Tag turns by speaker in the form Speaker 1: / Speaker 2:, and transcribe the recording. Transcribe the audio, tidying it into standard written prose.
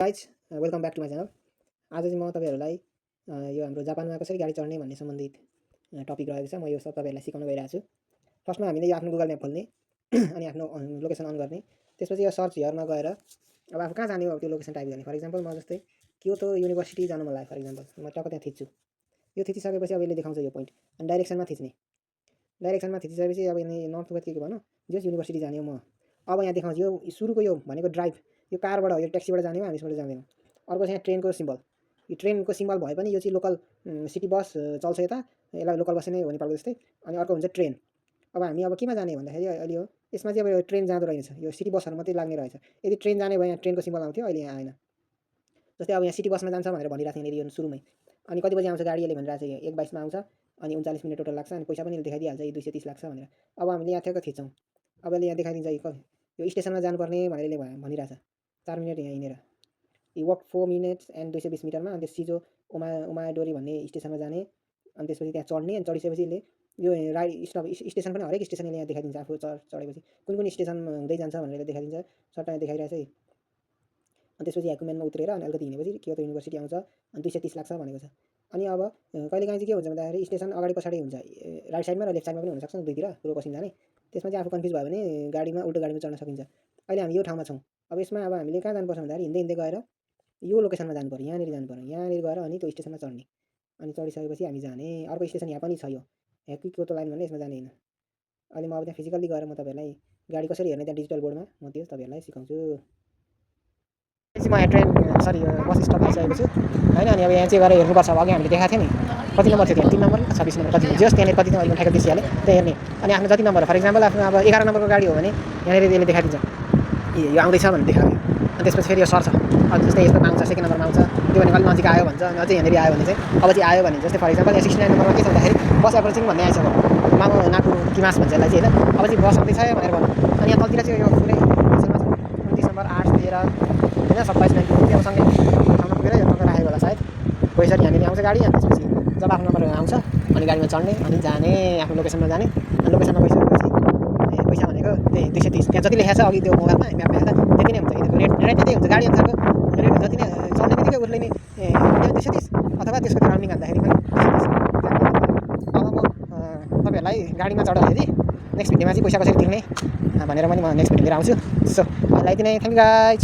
Speaker 1: Guys welcome back to my channel. आज चाहिँ म तपाईँहरूलाई यो हाम्रो जापानमा कसरी गाडी चढ्ने भन्ने सम्बन्धित टपिक रहेको छ। म यो सब तपाईँहरूलाई सिकाउन गइरहेको छु। फर्स्टमा हामीले यो आफ्नो गुगल म्याप खोल्ने अनि आफ्नो लोकेसन अन गर्ने। त्यसपछि यो सर्च हियरमा गएर अब आफू कहाँ जाने हो त्यो लोकेसन टाइप गर्ने। फर इक्जाम्पल म जस्तै क्योतो युनिभर्सिटी जानु मन लाग्यो। फर इक्जाम्पल म टक्क त्यहाँ थिच्छु। यो थिचिसकेपछि अब यसले देखाउँछ यो पोइन्ट अनि डाइरेक्सनमा थिच्ने। डाइरेक्सनमा थिचिसकेपछि अब यिनी नर्थ वेस्ट के भनौँ जस युनिभर्सिटी जाने हो म। अब यहाँ देखाउँछ यो सुरुको यो भनेको ड्राइभ यो कारबाट हो, यो ट्याक्सीबाट जाने हो, हामीबाट जाँदैनौँ। अर्को चाहिँ ट्रेनको सिम्बल, यो ट्रेनको सिम्बल भए पनि यो चाहिँ लोकल सिटी बस चल्छ यता, यसलाई लोकल बस नै हो नेपालको जस्तै। अनि अर्को हुन्छ ट्रेन। अब हामी अब केमा जाने भन्दाखेरि अहिले हो यसमा चाहिँ अब यो ट्रेन जाँदो रहेछ, यो सिटी बसहरू मात्रै लाग्ने रहेछ। यदि ट्रेन जाने भए यहाँ ट्रेनको सिम्बल आउँथ्यो, अहिले यहाँ आएन। जस्तै अब यहाँ सिटी बसमा जान्छ भनेर भनिरहेको थियो यो सुरुमै। अनि कति बजी आउँछ गाडी यसले भनिरहेको छ, 1:22 मा आउँछ अनि 39 मिनट टोटल लाग्छ। अनि पैसा पनि देखाइदिइहाल्छ 230 लाग्छ भनेर। अब हामीले यहाँ ठ्याक्क थिच्छौँ। अब यसले यहाँ देखाइदिन्छ यो स्टेसनमा जानुपर्ने भनेर यसले भनिरहेछ। 4 मिनट यहाँ हिँडेर यी वक 4 मिनट्स एन्ड 220 मिटरमा। अनि सिजो ओमाडोरी भन्ने स्टेसनमा जाने। अनि त्यसपछि त्यहाँ चढ्ने। अनि चढिसकेपछि यसले यो राइड स्टप स्टेसन पनि हरेक स्टेसन यसले यहाँ देखाइदिन्छ। आफू चढेपछि कुन स्टेसन हुँदै जान्छ भनेर देखाइदिन्छ। सट्टा देखाइरहेछ है। अनि त्यसपछि ह्याकुमेनमा उत्रेर अनि अलिकति हिँडेपछि क्योतो युनिभर्सिटी आउँछ अनि 230 लाग्छ भनेको छ। अनि अब कहिलेकाहीँ चाहिँ के हुन्छ भन्दाखेरि स्टेसन अगाडि पछाडि हुन्छ, राइट साइडमा र लेफ्ट साइडमा पनि हुनसक्छ दुईतिर पूर्व पश्चिम जाने। त्यसमा चाहिँ आफू कन्फ्युज भयो भने गाडीमा उल्टो गाडीमा चढ्न सकिन्छ। अहिले हामी यो ठाउँमा छौँ। अब यसमा अब हामीले कहाँ जानुपर्छ भन्दाखेरि हिँड्दै हिँड्दै गएर यो लोकेसनमा जानु पऱ्यो, यहाँनिर जानु पऱ्यो। यहाँनिर गएर अनि त्यो स्टेसनमा चढ्ने। अनि चढिसकेपछि हामी जाने। अर्को स्टेसन यहाँ पनि छ, यो क्योतो लाइन भन्ने, यसमा जाने होइन। अहिले म अब त्यहाँ फिजिकल्ली गएर म तपाईँहरूलाई गाडी कसरी हेर्ने त्यहाँ डिजिटल बोर्डमा म त्यो तपाईँहरूलाई सिकाउँछु। म यहाँ ट्रेन बस स्टप आइसकेको छु होइन। अनि अब यहाँ चाहिँ गएर हेर्नुपर्छ। अब अघि हामीले देखाएको थियो नि कति नम्बर थियो त्यहाँ, 3 नम्बर 26 नम्बर कति जस त्यहाँनिर कति अहिले ठ्याक्क बिर्सिहालेँ त्यहाँ हेर्ने। अनि आफ्नो जति नम्बर फर इक्जाम्पल आफ्नो अब 11 नम्बरको गाडी हो भने यहाँनिर यसले देखाइदिन्छ यो आउँदैछ भन्ने देखाएको। अनि त्यसपछि फेरि यो सर्छ। अनि जस्तै यसमा आउँछ सेकेन्ड नम्बरमा आउँछ त्यो भनेको अलिक नजिक आयो भन्छ। अनि अझै यहाँनिर आयो भने चाहिँ अब चाहिँ आयो भने जस्तै फर इक्जाम्पल यहाँ 69 नम्बरमा के छ भन्दाखेरि बस एप्रोचिङ भन्ने आइसक्यो। मामु नाकु किमास भन्छ यसलाई चाहिँ होइन। अब चाहिँ बस आउँदैछ भनेर भन्नु। अनि यहाँ तलतिर चाहिँ यो पुरै 29 नम्बर 8 13 होइन 27 99 त्यो सँगै ठाउँमा पुगेर यो टक्क राखेको होला सायद। पैसरी यहाँनिर आउँछ गाडी। अनि त्यसपछि जब आफ्नो नम्बर आउँछ अनि गाडीमा चढ्ने अनि जाने, आफ्नो लोकेसनमा जाने। अनि लोकेसनमा गइसकेपछि पैसा भनेको त्यही 230 त्यहाँ जति लेखाएको छ अघि त्यो मोबाइलमा म्यापमा हेर्दा त्यति नै हुन्छ। रेट त्यति हुन्छ गाडी अनुसारको रेट जति नै चल्ने बित्तिकै उसले नि 230 अथवा त्यसको राउन्डिङ हान्दाखेरि पनि 230। अब म तपाईँहरूलाई गाडीमा चढ्दाखेरि नेक्स्ट भिडियोमा चाहिँ पैसा कसरी तिर्ने भनेर पनि म नेक्स्ट भिडियो लिएर आउँछु। सो अहिले यति नै, थ्याङ्क यू गाइज।